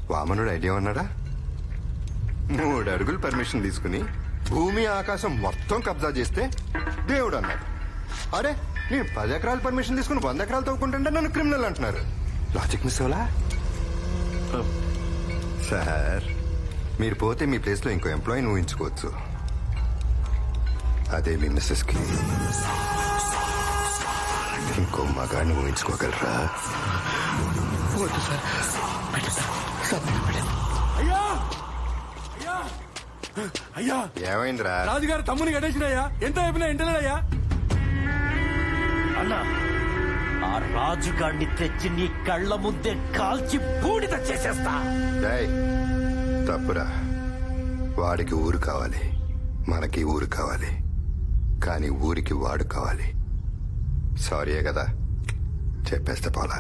వామనుడు idea ఉన్నాడా? 3 అడుగులు permission తీసుకుని భూమి ఆకాశం మొత్తం కబ్జా చేస్తే దేవుడు అన్నాడు. అరే నేను 10 ఎకరాలు పర్మిషన్ తీసుకుని 100 ఎకరాలు తవ్వుకుంటుంటే నన్ను క్రిమినల్ అంటున్నారు. Logic miss అవలా? సార్ మీరు పోతే మీ ప్లేస్లో ఇంకో ఎంప్లాయీని ఊహించుకోవచ్చు. అదే మీ మిస్సెస్కి ఇంకో మగాన్ని ఊహించుకోగలరా? అయ్యా అయ్యా అయ్యా ఏమైందిరా? రాజుగారు తమ్ముని గడేసినయ్యా. ఎంత అయిపోయినా ఇంటలేడయ్యా. అన్నా ఆ రాజుగాడిని తెచ్చి నీ కళ్ళ ముందే కాల్చి బూడిద చేసేస్తా. డేయ్, తప్పురా. వాడికి ఊరు కావాలి, మనకి ఊరు కావాలి. కానీ ఊరికి వాడు కావాలి. సారీయే కదా, చెప్పేస్తే పోలా.